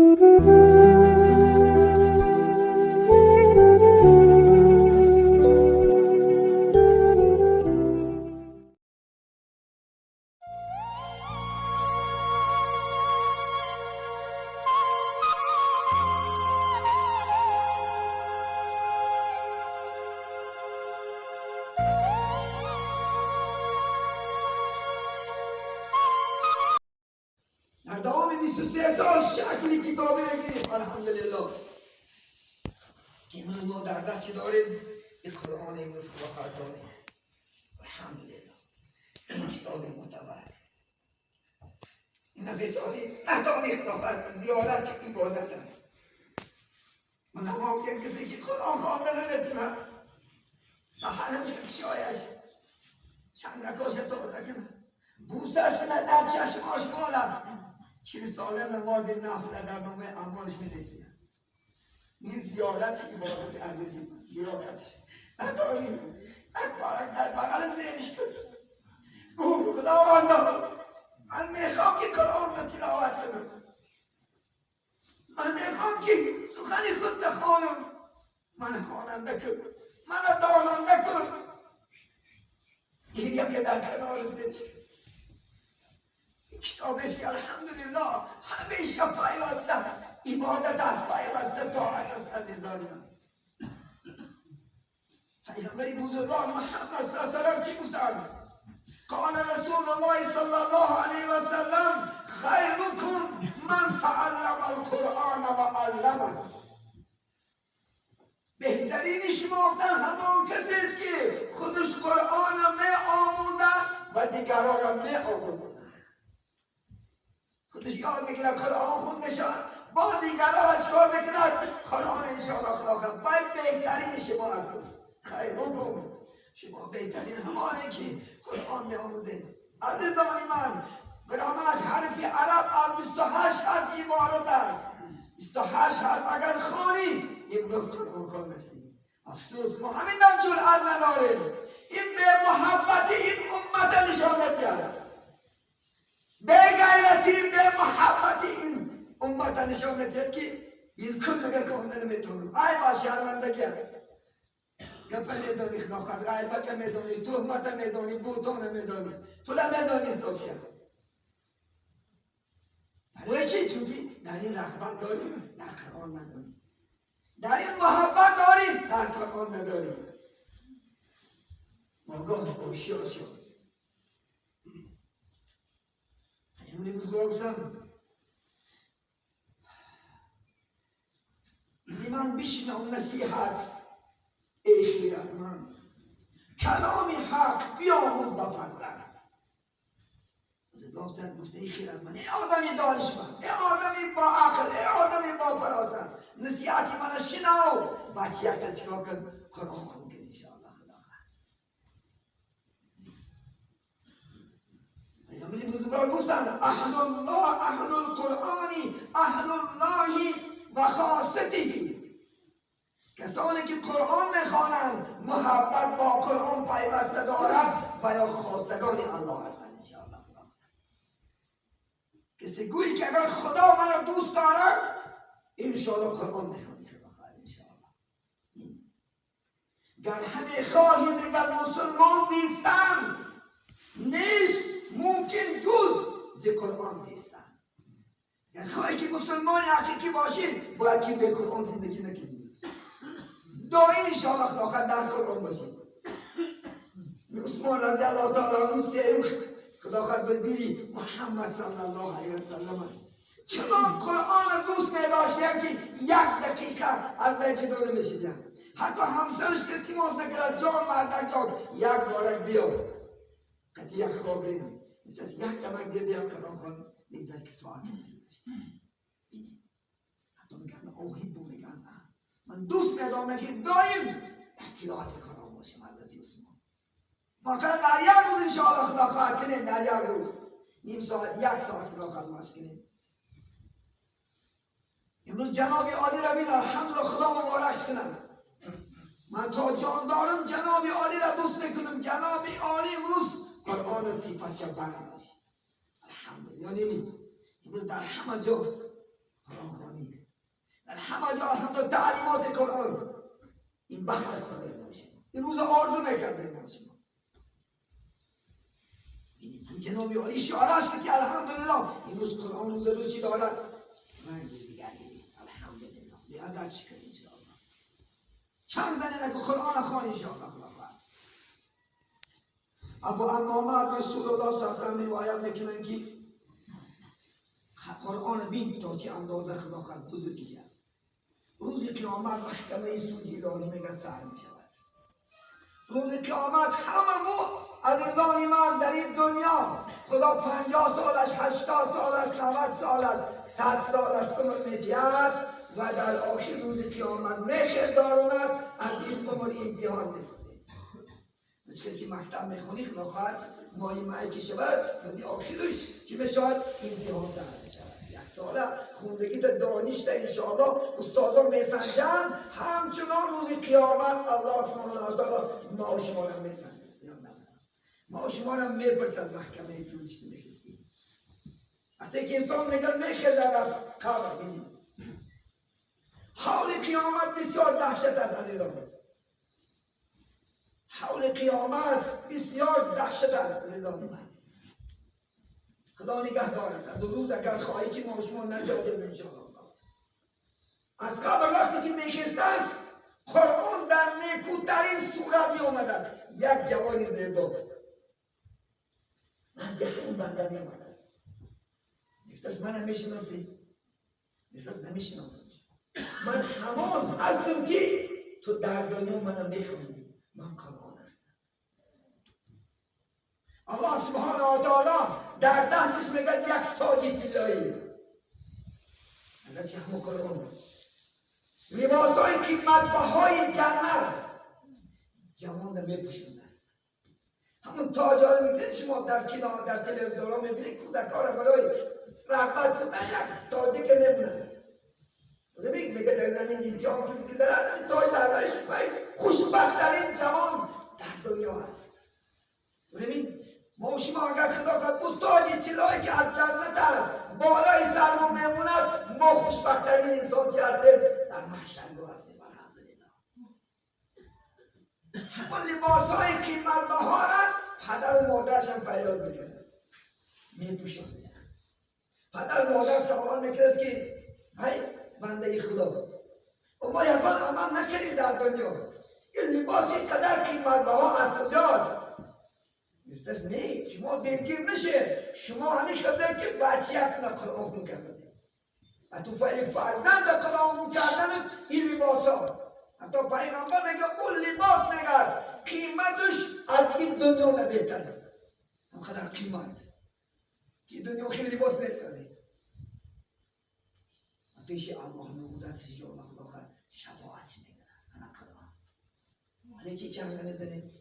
در دوام 23 سال شکلی کتابی بگیریم الحمدلله که امروز ما در دست داریم این قرآن امروز خدا داریم الحمدلله این کتاب معتبر این نتانی خدا زیادت چه عبادت است من ممکن کسی که قرآن خواندن نمیتونه سحر میشه شایش چند نکاش تو نکنه بوسش کنه در چشماش مالا 40 ساله نماز نفل در نامه اعمالش می‌رسید. این زیارت عبادت عزیزی زیارتش نداری در بغل ذهنش کن گو خداوندا من میخوام که قرآن رو تلاوت کنم من میخوام که سخن خود بخوانم من خواننده کن من داننده کن این که در کنار ذهنش کتابش که الحمدلله همیشه پیوسته عبادت است پیوسته طاعت است عزیزان من پیغمبر بزرگوار محمد صلی الله علیه و سلم چی گفتند قال رسول الله صلی الله علیه و سلم خیرکم من تعلم القرآن و علمه بهترین شما همان کسی است که خودش قرآن می آموزد و دیگران را می آموزد خودش یاد میگیره قرآن خود میشن با دیگران چکار میکند قرآن انشاءالله خلاقه باید بهترین شما هستید خیرکم شما بهترین همانه که قرآن میآموزید عزیزان من گرامر حرف عرب از 28 حرف عبارت است 28 حرف اگر خوانی امروز قرآن خوانستی افسوس ما همین هم جرأت نداریم این به محبتی این امت نشانتی است به غیرتی به محبتی این امت نشانتی است که بالکل مگر خواندن نمیتونم ای با شرمندگی است گپ میدانی خداخواد غیبت میدانی تهمت میدانی بوتان میدانی تو نمیدانی سوشن برای چی؟ چونکه در این رغبت داریم در قرآن نداریم در این محبت داریم در قرآن نداریم مگاه هوشیار شد پیامبر بزرگ گفتند من بشنو نصیحت ای خیرتمند کلامی حق بیاموز با فرزند گفته ای خیرتمند ای آدمی دانشمند ای آدمی با عقل ای آدمی با فراست نصیحتی من شنو بچه یک تا چکار کن قرآن خون کن انشاءالله خدا خواهد پیامبر بزرگ گفتند اهل الله اهل القرآنی اهل الله و خاصته کسانی که قرآن میخوانند محبت با قرآن پیوسته دارد و یا خواستگان الله هستند انشاءالله کسی گویی که اگر خدا من دوست دارد انشاءالله قرآن میخوانی خدا خواهد انشاءالله گر همه خواهیم دیگر مسلمان زیستن نیست ممکن جز ز قرآن زیستن گر خواهی که مسلمان حقیقی باشید باید که به قرآن زندگی نکنید دائم انشاءالله خداخواد در قرآن باشید عثمان رضی الله تعالی عنه سیوخ خداخواد وزیری محمد صلی الله علیه و سلم است چنان قرآن دوست می‌داشت که یک دقیقه از وی جدا نمی‌شد حتی همسرش التماس می‌کرد جان مردک جان یک بارک بیا کتی یک خواب رید می‌تونست یک دمک دیگه بیا قرآن خوان می‌گذشت که ساعت می‌داشت حتی میگن اوهیبو میگن نه من دوست می‌دارم که دائم تلاوت قرآن باشم حضرت عثمان ما کنه در یک روز انشاءالله خدا خواهد کنیم در یک روز نیم ساعت یک ساعت خدا خواهد مشق کنیم امروز جناب عالی را بین الحمدلله خدا مبارکش کنم من تا جان دارم جناب عالی را دوست میکنم جناب عالی امروز قرآن صفت شب برداشت الحمدلله یعنی امروز در همه جا قرآن خوانی همه جا الحمدلله تعلیمات قرآن. این بخت است برای ما شما. این روز آرزو میکردیم ما شما. این جنابی عالی شعراش که الحمدلله این روز قرآن روز چی دارد؟ رنگ دیگری. الحمدلله. بیادر شکر انشاءالله. چند زنه نکو قرآن خوان انشاءالله خلافت. ابو امامه از رسول الله صلی الله علیه و روایت میکنن که قرآن بین تا چه اندازه خلافت بزرگی شد. روز قیامت محکمه سودی الهی میگه سر میشود. روز قیامت همه ما عزیزان من در این دنیا خدا 50 سالش 80 سالش 90 سالش 100 سالش عمر میدهد و در آخر روز قیامت میخرداراند از این عمر امتحان می‌سازد. مثل که مکتب میخونی خلاقت مایی مایی که شود ولی آخرش که میشود امتحان سر شود. یک ساله خوندگی تا دانشت انشاءالله استادان میسنجن همچنان روز قیامت الله سبحانه و تعالی ما و شما را میسنجن. ما و شما را میپرسد محکمه سودش نمیخستیم. حتی که انسان میگن میخزد از قبر بینید. حول قیامت بسیار دهشت است عزیزان. حول قیامت بسیار دهشت است عزیزان من. خدا نگه دارد. از روز اگر خواهی که ما شما نجات دهیم انشاءالله. از قبل وقتی که میخسته است قرآن در نیکوترین صورت می آمده است. یک جوانی زیبا نزد همون بنده می آمده است. گفته است من میشناسی؟ گفته است نمیشناسم. من همان هستم که تو در دنیا منو میخوانی. من قرآن هستم. الله سبحانه و تعالی در دستش میگه یک تاج طلایی. از همون قرآن لباسای قیمت بهای جنت جوان میپوشونده است. همون تاج ها رو میبینید شما در کنار در تلویزیون ها میبینید کودکان را برای رغبت کنن یک تاجی که نمونه. میگه در زمین امتحان کسی که دارد این تاج در برایش خوشبخت‌ترین جوان در دنیا هست. ببین ما و شما اگر خدا کرد اون تاج طلایی که از جنت است بالای سرمون میموند ما خوشبخت‌ترین انسان که هستیم در محشر هستیم. الحمدلله. همون لباس‌های قیمت بها را پدر و مادرش هم فریاد میکنه میپوشونه. پدر و مادر سوال میکنه که هی بنده خدا ما یکان عمل نکردیم در دنیا این لباس اینقدر قیمت بها از کجاست؟ میگه نه شما دلگیر نشه. شما همین خبره که بچه‌تون قرآن خون کردن و تو فعل فرزند قرآن خون کردن این لباس ها. حتی پیغمبر میگه اون لباس میگه قیمتش از این دنیا بهتره. همقدر قیمت که دنیا خیلی لباس نیستنه. پیش الله نموده است که الله خدا شفاعت میگن است. انا قرآن ولی چی چند نزنه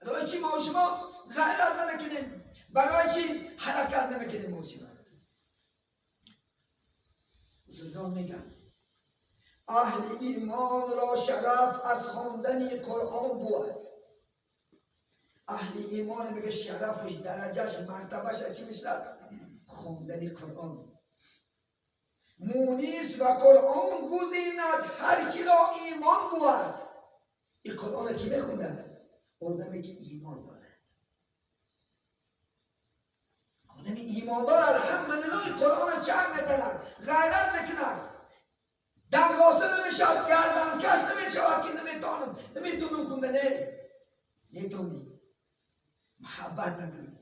برای چی ما شما غیرت نمیکنیم؟ برای چی حرکت نمیکنیم ما شما؟ بزرگان میگن اهل ایمان را شرف از خواندن قرآن بود. اهل ایمان میگه شرفش درجهش مرتبهش از چی میشه؟ خواندن قرآن. مونیس و قرآن گزیند هر کی را ایمان بود. این قرآن کی میخونده است؟ آدمی که ایمان دارد. آدمی ایمان دارد الحمدلله این قرآن چند میزند غیرت میکند. دمگاسه نمیشد گردن کش نمیشود که نمیتونم خوندن نمیتونی محبت نداری.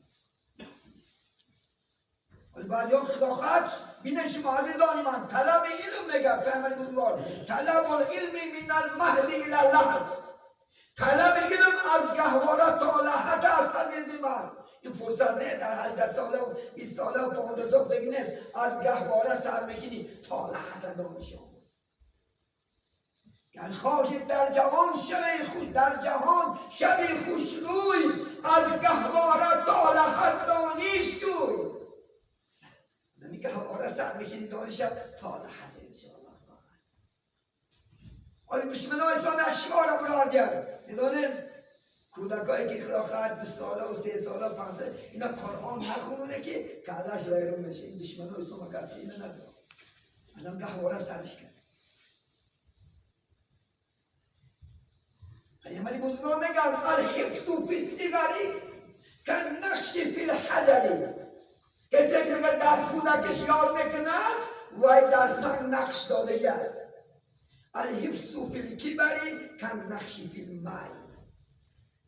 ولی بعضی ها خدا خد بینه شما عزیزانی من طلب علم میگه پیامبر بزرگوار طلب العلم من المهد الى اللحد. طلب علم از گهواره تا لحد است عزیزی من. این فرصت نه در 18 ساله و 20 ساله و 15 سالگی نیست. از گهواره سر میکنی تا لحد دانش آموز. گر خواهی در جهان شبی خوش روی از گهواره تا لحد دانش جوی. زمین گهواره سر میکنی دانش تا لحد انشاءالله. ولی بسم الله اسلام اشعار برار دیار میدونیم کودکایی که خدا خواهد 20 ساله و 3 ساله و 5 ساله اینا قرآن نخونونه که کلش رایرون میشه. این دشمنای اسلام اگر اینا نداره الان گهواره سرش کرد. پیامبر بزرگ میگن الحفظ فی الصغر کالنقش فی الحجر. کسی که میگه در کودکش یاد میکند وای در سنگ نقش دادگی است. الحفظ فی الکبر کالنقش فی الماء.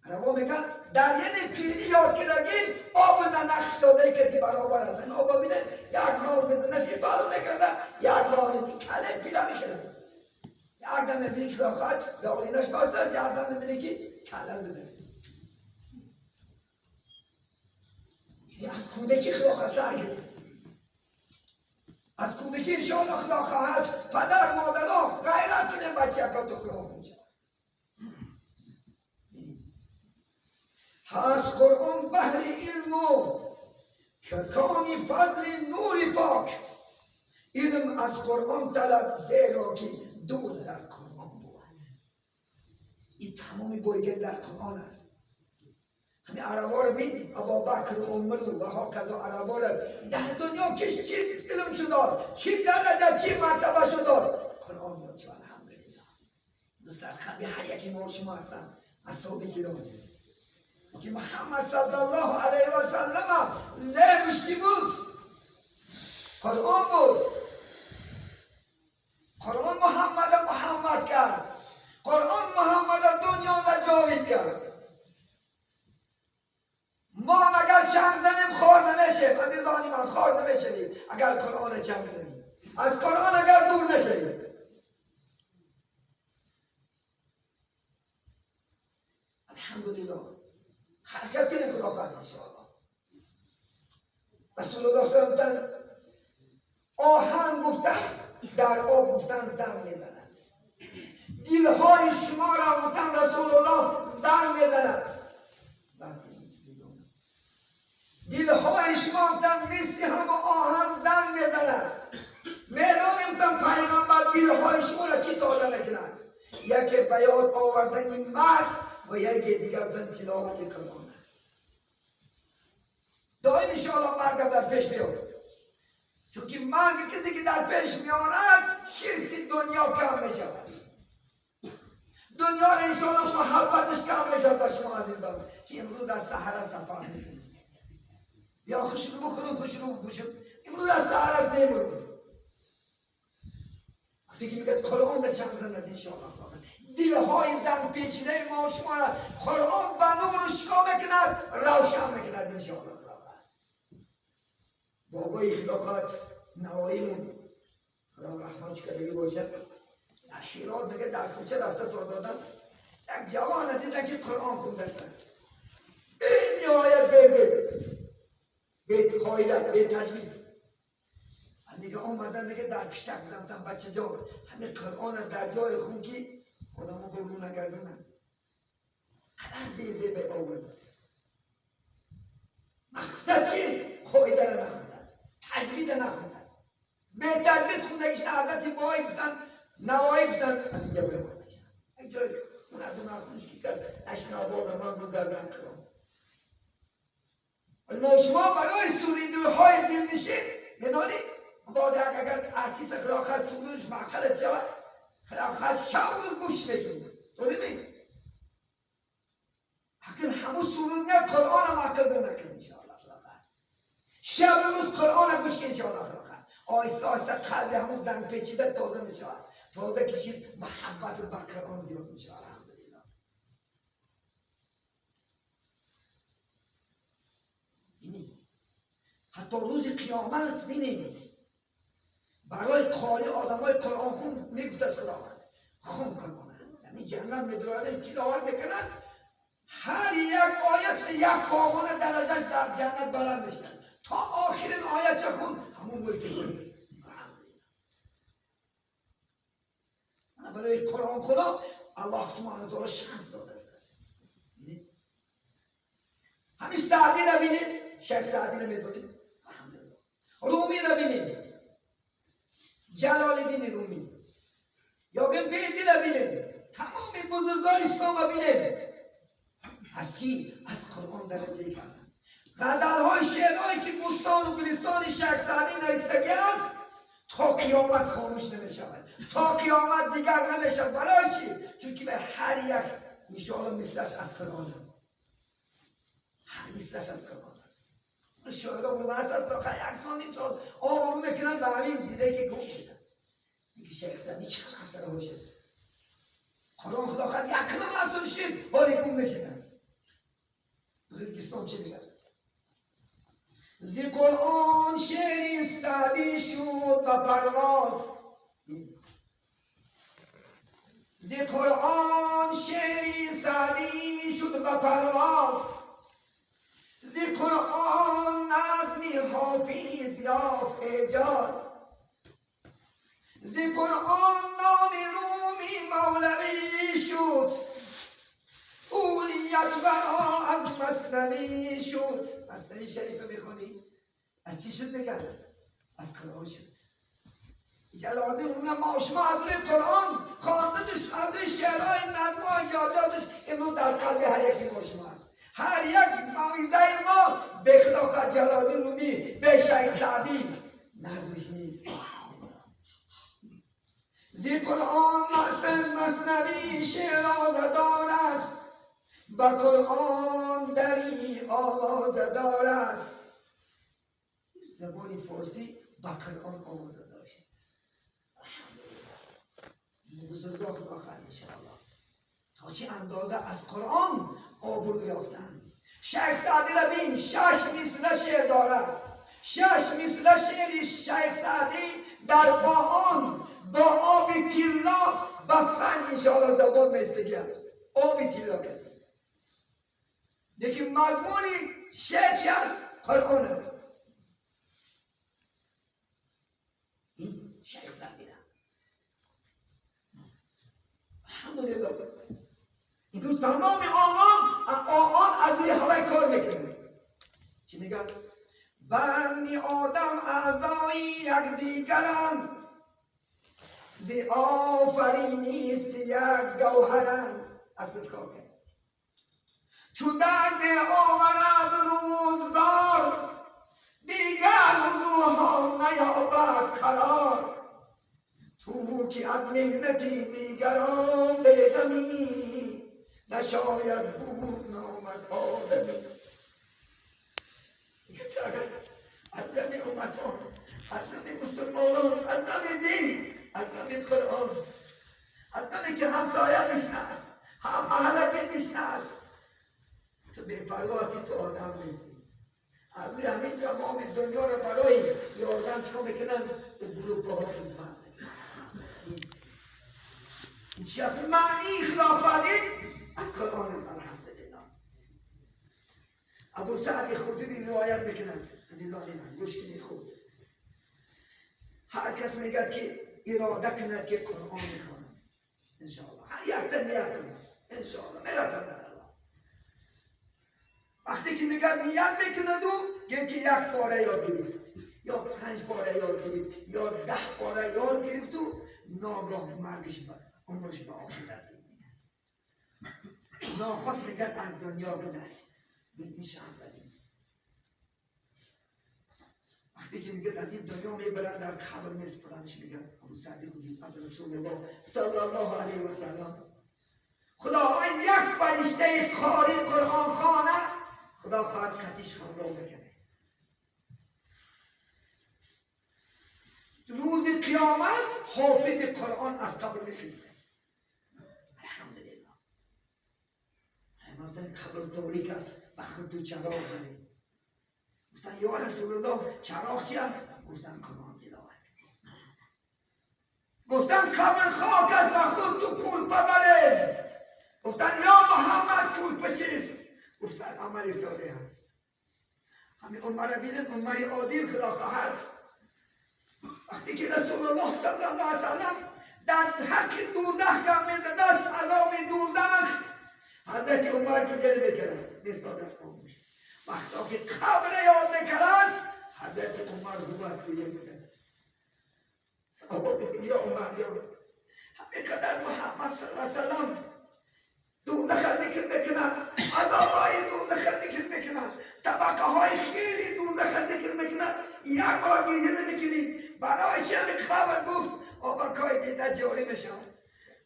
عربا میگن در یعنی پیری یاد کردگی آب نقش داده کسی برابر است. این آب ببینه یک نور بزنه شفالو میکرده یک نور کله پیدا میکنه. یک دم میبینی که خواهد داغلینش باسته است، یک دم میبینی که کله زده است. یعنی از کودکی خدا خواهد سر گرفت. از کودکی انشاءالله خدا خواهد پدر مادرها غیرت کنیم بچه اکا تو خدا خون شد. هست قرآن بحر علم و کانی فضل نور پاک. علم از قرآن طلب زیرا که دور در قرآن بود. این تمامی بایگر در قرآن است. همین عربا رو بین ابابکر و عمر و ها کذا عربا رو در دنیا کش چی علم شدار، چی درجه، چی مرتبه شدار قرآن داد شو. الحمدلله دوستان خیلی هر یکی ما شما هستن از صحبه که دارم که محمد صلی الله علیه و سلم زیبش چی بود؟ قرآن بود. قرآن محمد کرد. قرآن محمد دنیا نجاوید کرد. ما اگر چند زنیم خار نمیشه. عزیزانی من خار نمیشیم اگر قرآن چند زنیم. از قرآن اگر دور نشیم. الحمدلله حرکت کنیم خدا خواهد انشاءالله. رسول الله صلی الله علیه و سلم آهن گفتن در آب گفتن زن میزند. دلهای شما را گفتن رسول الله زن میزند. دلهای شما گفتن مثل همه آهن زن میزند. میلان گفتن پیغمبر دلهای شما را چی تازه نکند؟ یکی بیاد آوردن مرد و یکی دیگر گفتن تلاوت قرآن است. دائم انشاءالله مرگ در پیش بیاد. چون که مرگ کسی که در پیش میآید حرص دنیا کم میشود. دنیا را انشاءالله محبتش کم میشود. شما عزیزان که امروز از سحر سفر میکنید یا خوشرو بخوریم خوشرو بپوشیم، امروز از سحر است نمیرون. وقتی که میگه قرآن در چند زند انشاءالله دلهای زن پیچیده ما شما را قرآن به نور شکا میکند، روشن میکند انشاءالله. بابای خدا خواهد نواییمون خدا رحمتش کرده باشد در حیرات میگه در کوچه رفته سر دادن یک جوان دیدن که قرآن خونده است. به نهایت بیت خواهیده بیت تجوید دیگه آمدن میگه در پیشتر بزنم بچه جان همه قرآن در جای خون که آدمو برون نگردونن قدر بیزه به آوازد. مقصد چی؟ خواهیده را نخونده است، تجوید نخونده است. به تجوید خوندگیش حضرت بایی گفتن نوایی گفتن از اینجا بره باید بچه یک جای اون از اون نخونش که کرد اشناباد من بود در بند کرام. ما شما برای سوریدوی های دل نشین میدانی باید اگر ارتیس خلاقت سورونش معقلت شود خلاقت شب گوش بکنید داریم حقیقت همون سرود نه قرآن هم عقل بو نکن انشاءالله خلاقت شب روز قرآن گوش کن انشاءالله خلاقت آیسته آیسته قلب همون زن پیچیده تازه میشود تازه کشید محبت به قرآن زیاد میشه. الحمدلله اینی حتی روز قیامت بینید برای قاری آدمای قرآن خون میگفت از خداوند خون قرآن یعنی جنت میدرانه تلاوت میکنند هر یک آیت یک پاغانه درجهش در جنت بلند میشن تا آخرین آیت چه خون همون ملک است. برای قرآن خدا الله سبحانه و تعالی شانس داده است. همین سعدی رو ببینید شیخ سعدی رو میدونید الحمدلله. رومی رو ببینید جلال الدین رومی یا بیتی رو ببینید تمام بزرگان اسلام رو ببینید از چی؟ از قرآن درجه کردن. غزل های شعرهایی که بستان و گلستان شیخ سعدی نایستگی است تا قیامت خاموش نمیشود، تا قیامت دیگر نمیشود. برای چی؟ چون که به هر یک انشاءالله مثلش از قرآن است، هر مثلش از قرآن است. شاعرها بودن از آخر یک سال نیم سال آب رو میکنن به همین دیده که گم شده است. میگه شیخ سعدی چند اثر هاش است، قرآن خدا خواهد یک کلمه معصوم شد حالی گم نشده است. بزرگستان چه میگن؟ زی قرآن شعری سعدی شد و پرواز، زی قرآن شعری سعدی شد و پرواز، زی قرآن نظمی حافظ یافت اعجاز، زی قرآن نام رومی مولوی شد، اولیت برا از مثنوی شد. مثنوی شریفه میخونی؟ از چی شد بگرد؟ از قرآن شد. جلال‌الدین اونم ما شما از روی قرآن خواندنش، خواندن شعرهای نظم‌های جاداتش اینو در قلب هر یکی ما شما هست. هر یک موعظه ما به خلاف جلال‌الدین رومی به شیخ سعدی نظمش نیست. زی قرآن مثنوی شعر آزدار است، با قرآن دری آوازدار است. زبان فارسی با قرآن آوازدار شد. بزرگان خدا خواهد انشاءالله تا چه اندازه از قرآن آبرو یافتن. شیخ سعدی را بین، 6 مثل شعر دارد، 6 مثل شعر شیخ سعدی در با آب طلا با 5 انشاءالله زبان میستگی است. آب طلا کرد لیکن مضمونی شعر چی است؟ قرآن است. این شیخ سعدی را الحمدلله این تمام آن از روی هوای کار میکنه. چی میگن؟ بنی آدم اعضای یکدیگرند، ز آفرینیست یک گوهرند. اصل خاکه چون درد آورد روزگار، دیگر حضورها نیابد قرار. تو که از مهنتی دیگران بدمی، نشاید بود نامد آدمی. از زمین امتان، از زمین مسلمانان، از زمین دین، از زمین قرآن، از زمین که همسایه میشناس، هم محلک میشناس. تو بے پرواسی، تو آدم نیستی. از روی همین تمام دنیا را برای یادن چکا میکنن به گروه ها خدمت. این چی از معنی خلافتی از قرآن است. الحمدلله. ابو سعد خدری روایت میکند. عزیزان من گوش کنید خوب. هر کس میگد که اراده کند که قرآن میخواند انشاءالله، هر یک تن نیت کند انشاءالله میرسد در الله. وقتی که میگد نیت میکند و گم که 1 پاره یاد گرفت یا 5 پاره یاد گرفت یا 10 پاره یاد گرفت و ناگاه مرگش عمرش به آخر رسید. ناخواست میگن از دنیا گذشت. این شهزادی وقتی که میگه از این دنیا میبرن در قبر میسپرنش، میگن ابو سعد خودی از رسول الله صلی الله علیه و سلم خدا یک فرشته قاری قرآن خوانه خدا خواهد خطیش همراه بکنه. روز قیامت حافظ قرآن از قبر میخسته. الحمدلله. همانطور قبر تولیک است بخت تو چراغ همی. گفتن یا رسول الله چراغ چی است؟ گفتن قرآن تلاوت. گفتن قبر خاک است بخت تو کول پبره. گفتن یا محمد کول چیست؟ گفتن عمل صالح است. همین عمر بیدن عمر عادل خدا خواهد. وقتی که رسول الله صلی الله علیه وسلم در حق دوزخ گم میزد است، عذاب دوزخ، حضرت عمر دیگر میکرد میستاد از خاموش. وقتی که قبر یاد میکرد حضرت عمر رو از دیگر میکرد. صحابه بیدید یا عمر یا همینقدر محمد صلی الله علیه وسلم دوزخ ذکر میکنن، عذاب های دوزخ ذکر میکنن، طبقه های خیلی دوزخ ذکر میکنن. یک بار گریه نمیکنید برای چه همین خبر نشان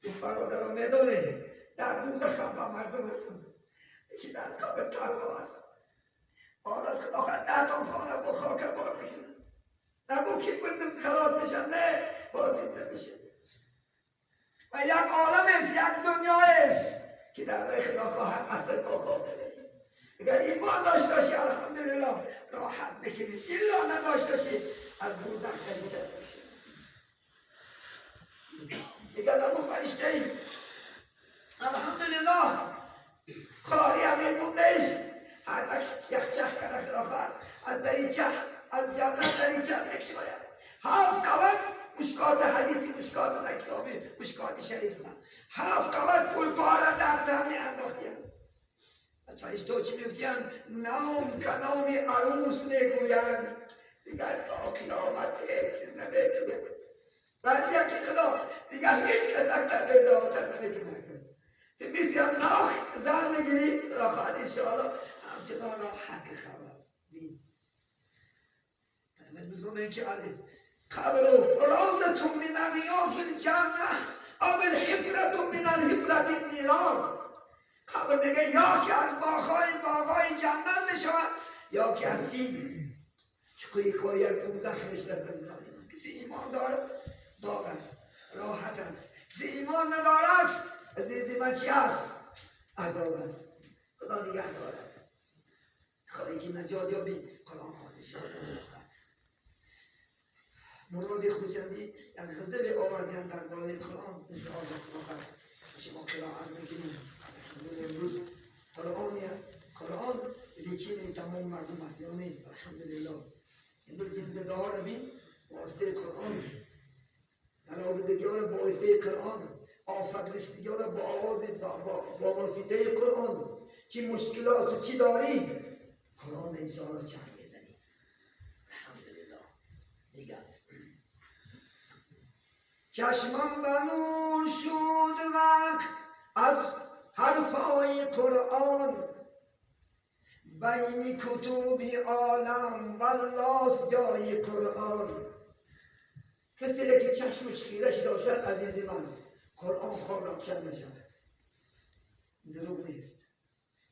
اون برادر رو میدونه در دوزخ هم با مردم هستن، یکی در قبر ترها هستن. حالا خدا خواهد 10 تا خانه با خاک بار میکنن، نگو که بردم خلاص بشن، نه باز زنده بشه. و یک عالم است، یک دنیا است که در راه خدا خواهد اصل با خواب ببینید. اگر ایمان داشته باشی الحمدلله راحت بکنید، الا نداشته باشی از دوزخ نمیشه باشی. دیگر نمو فرشته ایم الحمدلله کاری همه موندهش هر یک چه کرده خدا خواهد از دریچه از جنت دریچه بکشاید. 7 قوت مشکات حدیثی، مشکات در کتابی، مشکات شریف نه 7 قوت پول پاره در تمنی انداختیم. فرشته چی میگفتیم؟ نام کنام عروس میگویند دیگر تا قیامت هیچ چیز نمیگویند. بعد یکی خدا دیگر هیچ کس اکتر بیزاوتر نمیکنه. میسی هم ناخ زن میگیری را خواهد انشاءالله همچنان راحت خواهد دید. من بزرمه که علی قبلو روضتون من ریاض الجنه او الحفرة من الحفرة النیران. قبل میگه یا که از باغای جنت میشود یا که از سیب چکوی کوی دوزخ میشود. کسی ایمان دارد باغ است، راحت است. کسی ایمان ندارد عزیزی من چی است؟ عذاب است. خدا نگه دارد. خدایی که نجات یابی قرآن خوانده شد. مراد خوشندی یک غزل آوردیم در بالای قرآن انشاءالله خدا شما قرائت میکنیم. امروز قرآن لیچین تمام مردم است، یعنی الحمدلله امروز این زده ها رو بین واسطه قرآن، نوازندگی ها رو با واسطه قرآن، آفت رسیدگی ها رو با آواز با واسطه قرآن. چی مشکلات چی داری قرآن انشاءالله چند بزنی الحمدلله. نگاه چشمم بنور شد وقت از حرفای قرآن، بین کتب عالم والله جای قرآن. کسی که چشمش خیره شده باشد عزیز من قرآن خود روشن میشود، دروغ نیست.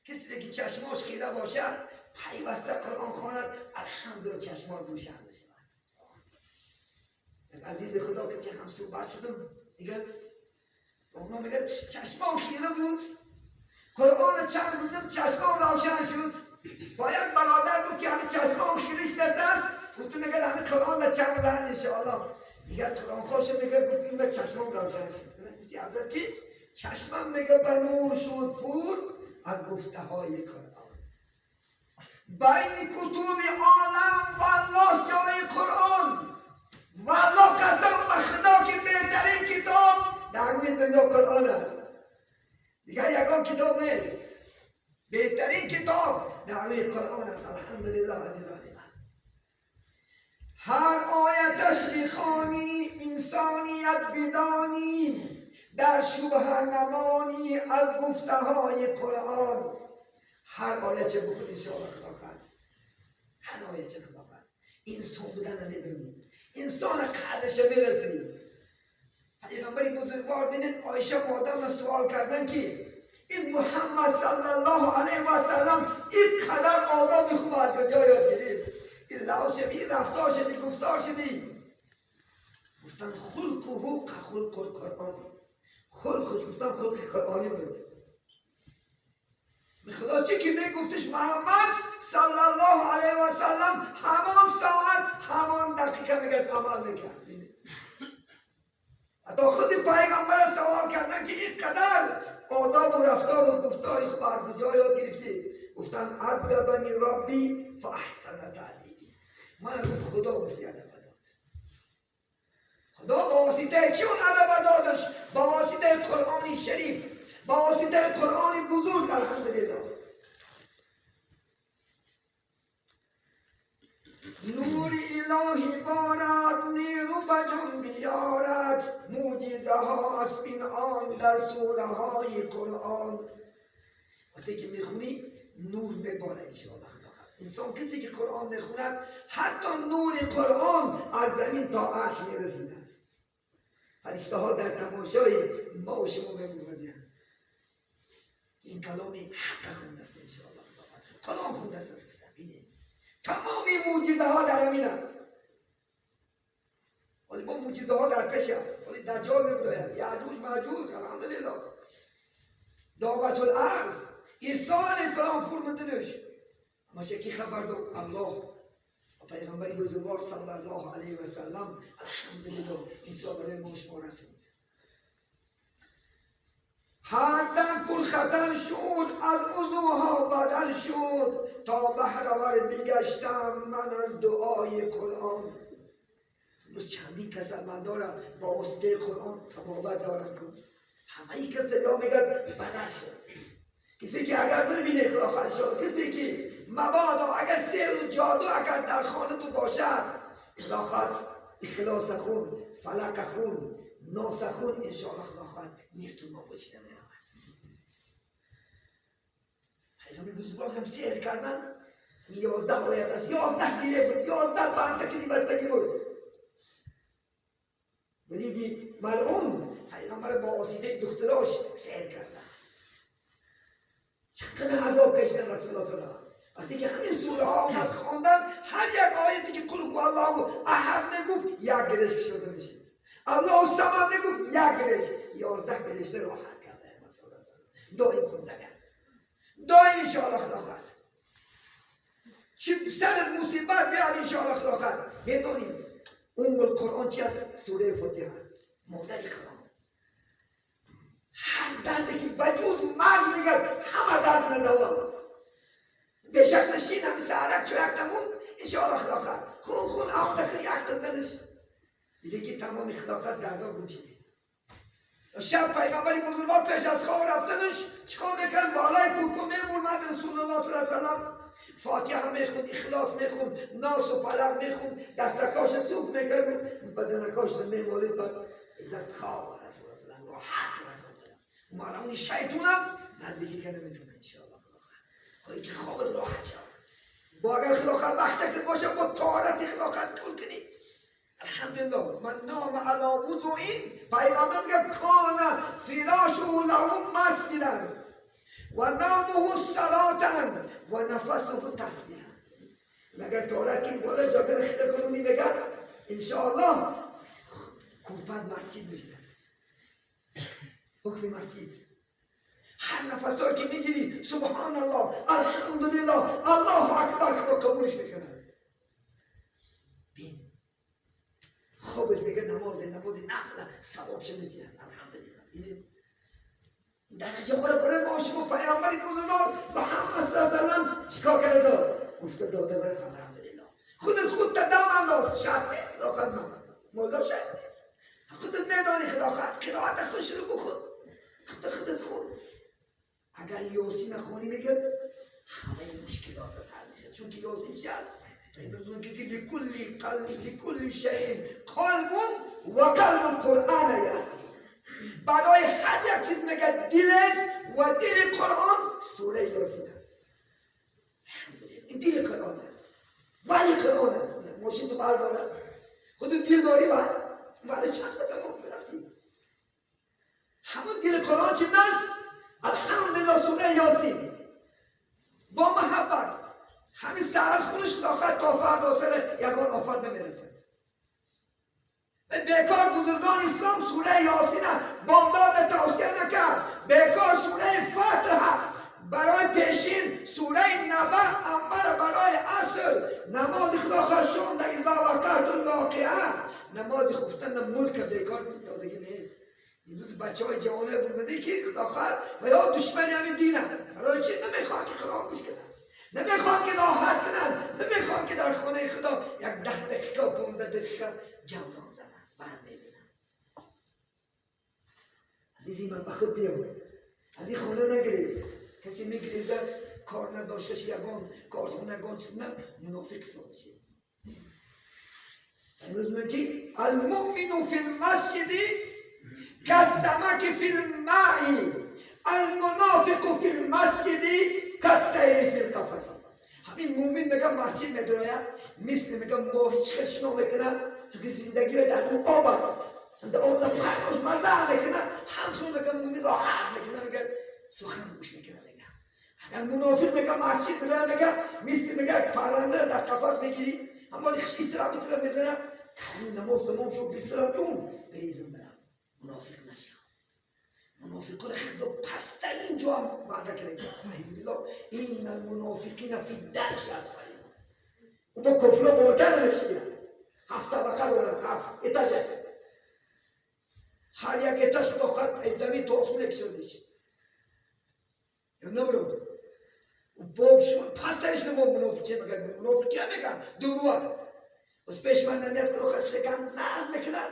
کسی که چشمش خیره باشد پیوسته قرآن خواند الحمدلله چشمات روشن میشود. عزیز خدا که هم صحبت شدم میگه اونا میگه چشمام خیره بود قرآن چند زدم چشمام روشن شد. باید برادر گفت که همه چشمام خیرش است. گفت میگه همه قرآن چند زن انشاءالله میگه قرآن خوش میگه گفت این به چشمام روشن شد. گفتی حضرت کی؟ چشمم میگه بنور شد پور از گفته های قرآن. بین کتب عالم والله جای قرآن. والله قسم به خدا که بهترین کتاب در روی دنیا قرآن است، دیگر یکان کتاب نیست. بهترین کتاب در روی قرآن است الحمدلله. عزیزان من هر آیتش میخوانی انسانیت بدانی، در شبه نمانی از گفته های قرآن. هر آیت چه بخود انشاءالله خدا خواهد، هر آیت چه خدا خواهد. انسان بودن نمیدونید، انسان قدرش میرسید. پیغمبری بزرگوار بینید عایشه مادام سوال کردن که این محمد صلی الله علیه و سلم این قدر آدم خوب از کجا یاد گرفت؟ این لحاظ شدی، رفتار شدی، گفتار شدی. گفتن خلقه كخلق القرآن. خلقش گفتن خلق قرآنی بود. خدا چی که میگفتش محمد صلی الله علیه و سلم همان ساعت همان دقیقه میگه عمل میکرد. حتی خود پیغمبر سوال کردن که این قدر آداب و رفتار و گفتاری خوب از کجا یاد گرفتی؟ گفتن ادبنی ربی فاحسن تعلیمی. من گفت خدا گفتی ادب داد. خدا با واسطه چی اون ادب دادش؟ با واسطه قرآن شریف، با واسطه قرآن بزرگ الحمدلله. نور الهی بارد نیرو بجان بیارد، معجزه ها از بین آن در سوره های قرآن. وقتی که میخونی نور میباره انشاءالله. انسان کسی که قرآن میخوند حتی نور قرآن از زمین تا عرش میرسیده است. فرشته ها در تماشای ما و شما بمونیم. این کلام حق خونده است انشاءالله. قرآن خونده است. ببینید تمامی معجزه ها در همین است. ولی ما معجزه ها در پیش است. ولی دجال میگوید یعجوج ماجوج الحمدلله دعوت الارض عیسی علیه السلام فرمودنش اما شکی خبر داد الله و پیغمبری بزرگوار صلی الله علیه و سلم الحمدلله عیسی برای ما شما رسید. هر در پول خطر شد از عضوها بدل شد تا بهره‌ور بگشتم من از دعای قرآن. امروز چندین کسل من دارم با واسطه قرآن تبابت دارم کن. همه ای که صدا میگن بدل شد. کسی که اگر ببینه خدا خواهد شد، کسی که مبادا اگر سحر و جادو اگر در خانه تو باشد خدا خواهد اخلاص خون فلک خون ناس خون انشاءالله خدا خواهد نیست تو ما بچیده میرود. پیغمبر بزرگ هم سحر کردن 11 آیت است 11 گیره بود 11 بندگی بستگی بود. ولی ملعون پیغمبر با واسطه دختراش سحر کردن. چقدر عذاب کشیدن رسول الله صلی الله علیه و وقتی که همین سوره ها آمد خواندن هر یک آیتی که قل هو الله احد میگفت یک گرش کشیده میشید. الله الصمد میگفت یک گرش 11 گرش راحت کرده رسول الله صلی الله علیه و دائم خوندن دائم ان شاء الله خدا خواهد چه سر مصیبت بیاد ان شاء الله خدا خواهد. بدونید ام القرآن چی است؟ سوره فاتحه مادر قرآن. هر دردی که بجوز مرگ میگن همه درد ندواست. به شک نشین همین سهرک چو یک نمون انشاءالله خدا خواهد خون آمده خیلی یک تزنش دیده که تمام خدا خواهد دردا گم شده. شب پیغمبری بزرگوار پیش از خواب رفتنش چکار میکن بالای کوکو میمورد رسول الله صلی الله علیه وسلم فاتحه میخوند اخلاص میخوند ناس و فلق میخوند دستکاش سوخ میکرد بدنکاش میمولید بعد عزت خواب رسول الله صلی الله علیه و راحت مالا اونی شیطونم نزدیکی که نمیتونه انشاءالله خدا خواهی که خوابت راحت شد. با اگر خدا خواهد وقتکت باشه با طهارت خدا خواهد کل کنی الحمدلله. من نام علا وضوئین پیغمبر میگه کان فراشه له مسجدا و نامه صلاة و نفسه تسبیحا. مگر طهارت کنی بالا جا برخته کنونی میگه انشاءالله کوپت مسجد میشه. حکم مسجد هر نفس هایی که میگیری سبحان الله الحمدلله الله اکبر خدا قبولش میکنه. بین خوبش میگه نماز نفل ثواب شمیدی الحمدلله. بینید درجه خود برای ما شما پیامبری بزرگوار محمد صلی الله علیه و سلم چیکار کرده داد گفته داده برای الحمدلله. خودت دم انداز شرط نیست داخل من مولا شرط نیست. خودت میدانی خدا خواهد قرائت خوش رو بخون خودت خون. اگر یاسین خونی میگه همه مشکلات حل میشه. چون که یاسین چی هست؟ پیمرزون که لکل شیء قلب و قلب قرآن یاسین. برای هر یک چیز میگه دل است و دل قرآن سوره یاسین است. این دل قرآن است ولی قرآن است. ماشین تو برداره خودت دل داری بعد چسب تمام برفتی همون دل قرآن چی است؟ الحمدلله سوره یاسین با محبت همین سهر خونش داخل تا فردا سر یکان آفت نمیرسد. بیکار بزرگان اسلام سوره یاسین بامداد توصیه نکرد. بیکار سوره فاتحه برای پیشین سوره نبع امر برای اصل نماز خدا خشون اذا وقعت الواقعه نماز خفتن ملک بیکار تازگی نیست. امروز بچه های جوانه بودنده که خدا خواهد و یا دشمنی همین دینه برای چی نمیخواد که خراب کنن نمیخواد که راحت کنن نمیخواد که در خانه خدا یک 10 دقیقه 15 دقیقه جولان زنن بعد میبینن. عزیزی من به خود بیام از این خانه نگریز. کسی میگریزد کار نداشتش یگان کارخونگان سنم منافق سامشه. امروز میگی المؤمن فی المسجد كالسمك في الماء المنافق في المسجد كالطير في القفص. همین مومن میگه مسجد میدونه مثل میگه ماهی چه شنا میکنه چون که زندگی در اون آب انت اون حرکش مزه میکنه همشون میگن مومن راحت میکنه میگن سخن گوش میکنه میگه اگر منافق میگه مسجد داره میگه مثل میگه پرنده در قفس میگیری اما خشی ترا میزنه کلمه نماز تمام شو بیسرم دون بریزم برم منافق نشم منافق رو خدا پسترین جا هم وعده کرده این المنافقین فی الدرک الاسفل و با کفر بالاتر نمیشه هفت طبقه دارد هفت اتاجه هر یک اتاش با خط از زمین تا آسمون اکشوندش یا نبرم و با شما پسترش نمو منافق چه بگن منافق کیا بگن دروار بس پیش من نمیاد خدا خشت گند ناز میکنن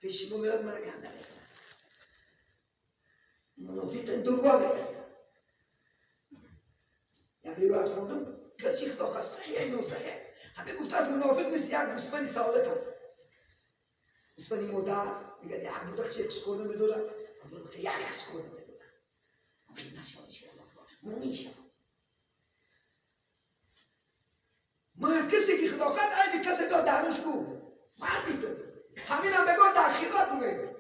پیش شما میرد من گنده میکنن منافق دروار بگن یعنی روایت خوندم کسی خدا خواست صحیح نو صحیح همه گفت از منافق مثل یک گوسفندی سالک است گوسفندی مرده است میگه یه عبودک یک شکرده میدونه عبودک یک شکرده میدونه ممکن نشوانش مومی شد مرد کسی که خدا خواست ای به کسی داد دانش کو مردی تو همین هم بگو در خیبت میگه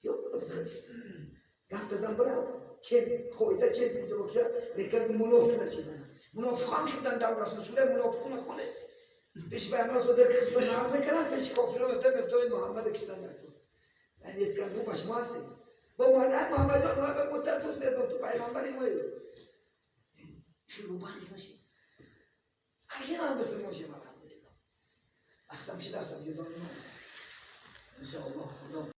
یا گفت بزن برم چه خویده چه بیجا بکشه لیکن منافق نشیدن منافق هم خیدن در رسول سوره منافق نخونه پیش برناز بوده که خشون نام میکنن پیش کافر مفتای محمد کشتن نکن یعنی از کنگو بشما هستی با محمد جان محمد متعطوس بیدن تو پیغمبری موی خیلی بانی باشید اگه هم بسر موشه الحمدلله اختم شده است عزیزان ما انشاءالله خدا